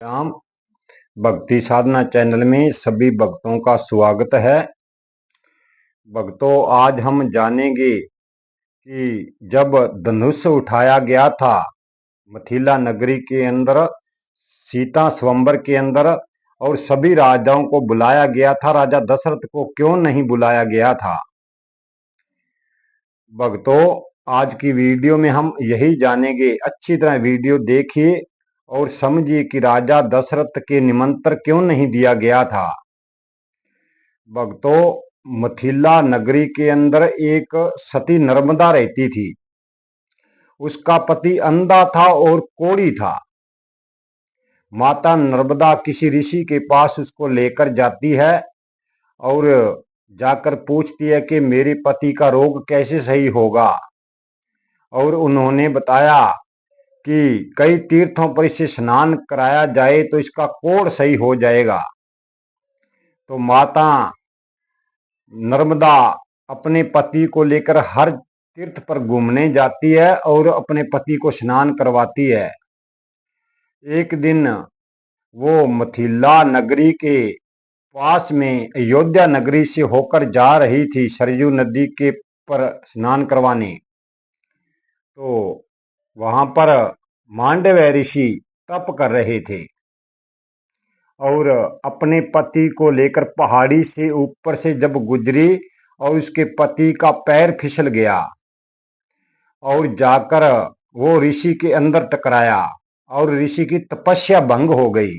राम भक्ति साधना चैनल में सभी भक्तों का स्वागत है। भक्तों, आज हम जानेंगे कि जब धनुष उठाया गया था मिथिला नगरी के अंदर, सीता स्वयंवर के अंदर, और सभी राजाओं को बुलाया गया था, राजा दशरथ को क्यों नहीं बुलाया गया था। भक्तों, आज की वीडियो में हम यही जानेंगे। अच्छी तरह वीडियो देखिए और समझिए कि राजा दशरथ के निमंत्रण क्यों नहीं दिया गया था। भक्तों, मिथिला नगरी के अंदर एक सती नर्मदा रहती थी। उसका पति अंधा था और कोढ़ी था। माता नर्मदा किसी ऋषि के पास उसको लेकर जाती है और जाकर पूछती है कि मेरे पति का रोग कैसे सही होगा। और उन्होंने बताया कि कई तीर्थों पर इसे स्नान कराया जाए तो इसका कोढ़ सही हो जाएगा। तो माता नर्मदा अपने पति को लेकर हर तीर्थ पर घूमने जाती है और अपने पति को स्नान करवाती है। एक दिन वो मिथिला नगरी के पास में अयोध्या नगरी से होकर जा रही थी सरयू नदी के पर स्नान करवाने। तो वहां पर मांडव्य ऋषि तप कर रहे थे और अपने पति को लेकर पहाड़ी से ऊपर से जब गुजरी और उसके पति का पैर फिसल गया और जाकर वो ऋषि के अंदर टकराया और ऋषि की तपस्या भंग हो गई।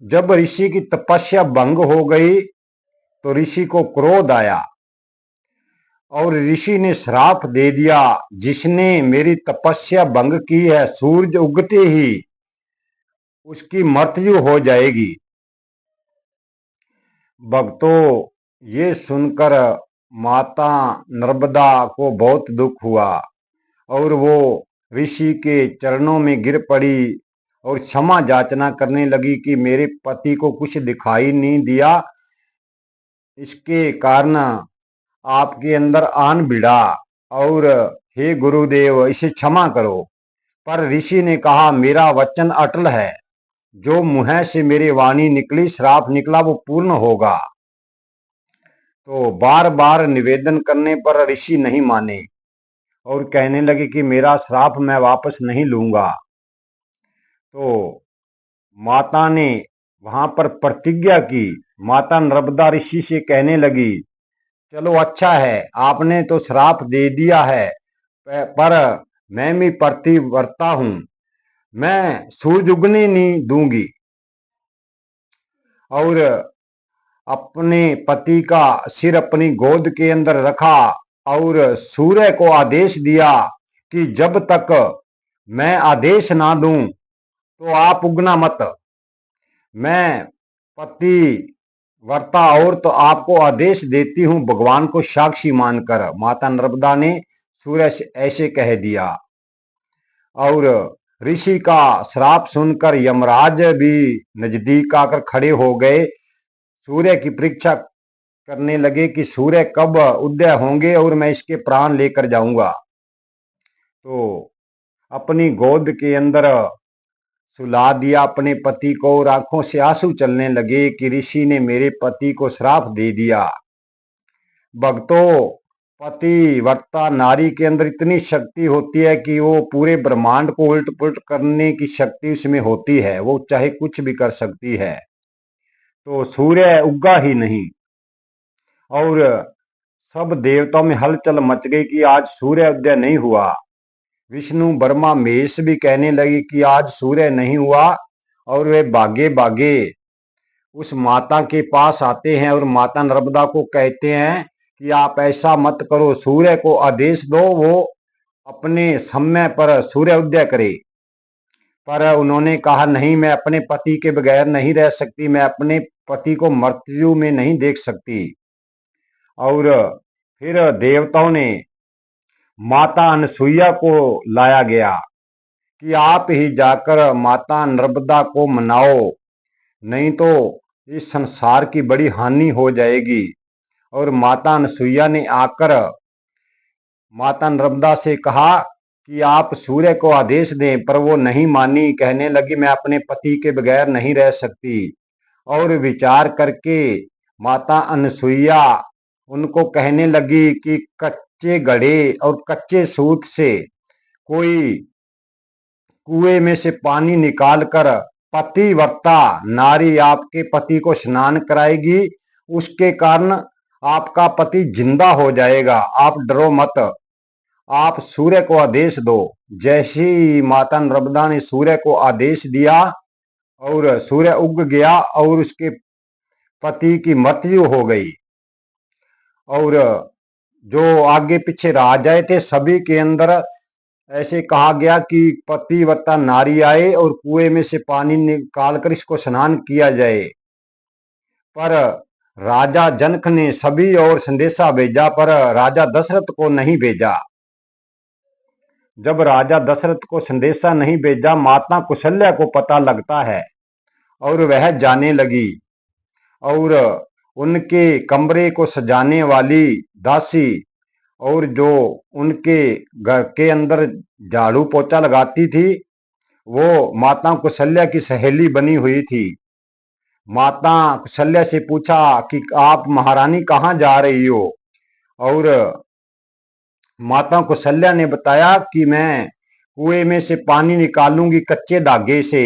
जब ऋषि की तपस्या भंग हो गई तो ऋषि को क्रोध आया और ऋषि ने श्राप दे दिया, जिसने मेरी तपस्या भंग की है सूरज उगते ही उसकी मृत्यु हो जाएगी। भक्तों, ये सुनकर माता नर्मदा को बहुत दुख हुआ और वो ऋषि के चरणों में गिर पड़ी और क्षमा याचना करने लगी कि मेरे पति को कुछ दिखाई नहीं दिया, इसके कारण आपके अंदर आन भिड़ा और हे गुरुदेव इसे क्षमा करो। पर ऋषि ने कहा मेरा वचन अटल है, जो मुंह से मेरी वाणी निकली, श्राप निकला, वो पूर्ण होगा। तो बार बार निवेदन करने पर ऋषि नहीं माने और कहने लगे कि मेरा श्राप मैं वापस नहीं लूंगा। तो माता ने वहां पर प्रतिज्ञा की। माता नर्मदा ऋषि से कहने लगी चलो अच्छा है, आपने तो श्राप दे दिया है, पर मैं भी प्रतिव्रता हूं, मैं सूरज उगने नहीं दूंगी। और अपने पति का सिर अपनी गोद के अंदर रखा और सूर्य को आदेश दिया कि जब तक मैं आदेश ना दूं तो आप उगना मत। मैं पति वर्ता और तो आपको आदेश देती हूं, भगवान को साक्षी मानकर। माता नर्मदा ने सूर्य से ऐसे कह दिया और ऋषि का श्राप सुनकर यमराज भी नजदीक आकर खड़े हो गए। सूर्य की परीक्षा करने लगे कि सूर्य कब उदय होंगे और मैं इसके प्राण लेकर जाऊंगा। तो अपनी गोद के अंदर सुला दिया अपने पति को और आंखों से आंसू चलने लगे कि ऋषि ने मेरे पति को श्राप दे दिया। भक्तों, पति वर्ता नारी के अंदर इतनी शक्ति होती है कि वो पूरे ब्रह्मांड को उल्ट पुलट करने की शक्ति उसमें होती है, वो चाहे कुछ भी कर सकती है। तो सूर्य उगा ही नहीं और सब देवताओं में हलचल मच गई कि आज सूर्य उदय नहीं हुआ। विष्णु ब्रह्मा महेश भी कहने लगे कि आज सूर्य नहीं हुआ और वे भागे भागे उस माता के पास आते हैं और माता नर्मदा को कहते हैं कि आप ऐसा मत करो, सूर्य को आदेश दो वो अपने समय पर सूर्य उदय करे। पर उन्होंने कहा नहीं, मैं अपने पति के बगैर नहीं रह सकती, मैं अपने पति को मृत्यु में नहीं देख सकती। और फिर देवताओं ने माता अनसुईया को लाया गया कि आप ही जाकर माता नर्मदा को मनाओ, नहीं तो इस संसार की बड़ी हानि हो जाएगी। और माता अनसुईया ने आकर माता नर्मदा से कहा कि आप सूर्य को आदेश दें, पर वो नहीं मानी। कहने लगी मैं अपने पति के बगैर नहीं रह सकती। और विचार करके माता अनसुईया उनको कहने लगी कि कच्चे घड़े और कच्चे सूत से कोई कुएं में से पानी निकालकर पतिव्रता नारी आपके पति को स्नान कराएगी। उसके कारण आपका पति जिंदा हो जाएगा। आप डरो मत, आप सूर्य को आदेश दो। जैसे ही माता नर्मदा ने सूर्य को आदेश दिया और सूर्य उग गया और उसके पति की मृत्यु हो गई। और जो आगे पीछे राजाए थे सभी के अंदर ऐसे कहा गया कि पतिव्रता नारी आए और कुएं में से पानी निकालकर इसको स्नान किया जाए। पर राजा जनक ने सभी और संदेशा भेजा, पर राजा दशरथ को नहीं भेजा। जब राजा दशरथ को संदेशा नहीं भेजा, माता कौशल्या को पता लगता है और वह जाने लगी। और उनके कमरे को सजाने वाली दासी और जो उनके घर के अंदर झाड़ू पोछा लगाती थी, वो माता कौशल्या की सहेली बनी हुई थी। माता कौशल्या से पूछा कि आप महारानी कहाँ जा रही हो? और माता कौशल्या ने बताया कि मैं कुएं में से पानी निकालूंगी कच्चे धागे से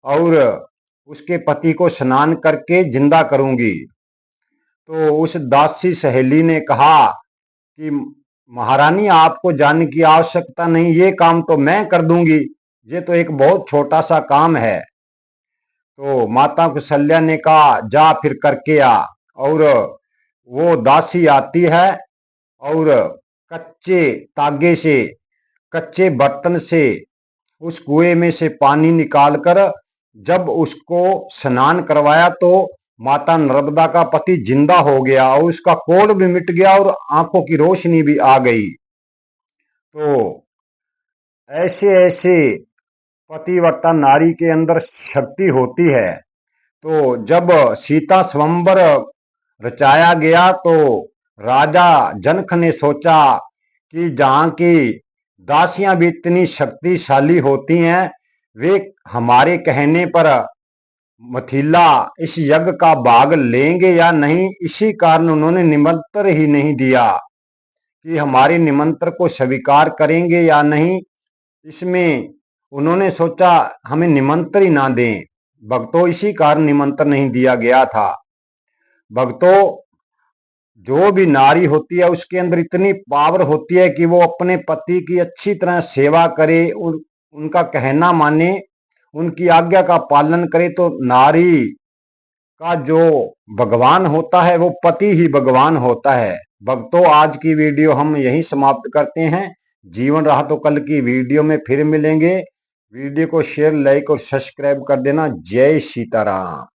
और उसके पति को स्नान करके जिंदा करूंगी। तो उस दासी सहेली ने कहा कि महारानी आपको जाने की आवश्यकता नहीं, ये काम तो मैं कर दूंगी, ये तो एक बहुत छोटा सा काम है। तो माता कौशल्या ने कहा जा फिर करके आ। और वो दासी आती है और कच्चे तागे से, कच्चे बर्तन से उस कुएं में से पानी निकालकर जब उसको स्नान करवाया तो माता नर्मदा का पति जिंदा हो गया और उसका कोढ़ भी मिट गया और आंखों की रोशनी भी आ गई। तो ऐसे ऐसे पतिव्रता नारी के अंदर शक्ति होती है। तो जब सीता स्वयंवर रचाया गया तो राजा जनक ने सोचा कि जहाँ की दासियां भी इतनी शक्तिशाली होती हैं, वे हमारे कहने पर मिथिला इस यज्ञ का भाग लेंगे या नहीं। इसी कारण उन्होंने निमंत्रण ही नहीं दिया कि हमारे निमंत्रण को स्वीकार करेंगे या नहीं। इसमें उन्होंने सोचा हमें निमंत्रण ही ना दें। भक्तों, इसी कारण निमंत्रण नहीं दिया गया था। भक्तों, जो भी नारी होती है उसके अंदर इतनी पावर होती है कि वो अपने पति की अच्छी तरह सेवा करे, उनका कहना माने, उनकी आज्ञा का पालन करे। तो नारी का जो भगवान होता है वो पति ही भगवान होता है। भक्तों, आज की वीडियो हम यहीं समाप्त करते हैं। जीवन रहा तो कल की वीडियो में फिर मिलेंगे। वीडियो को शेयर, लाइक और सब्सक्राइब कर देना। जय सीताराम।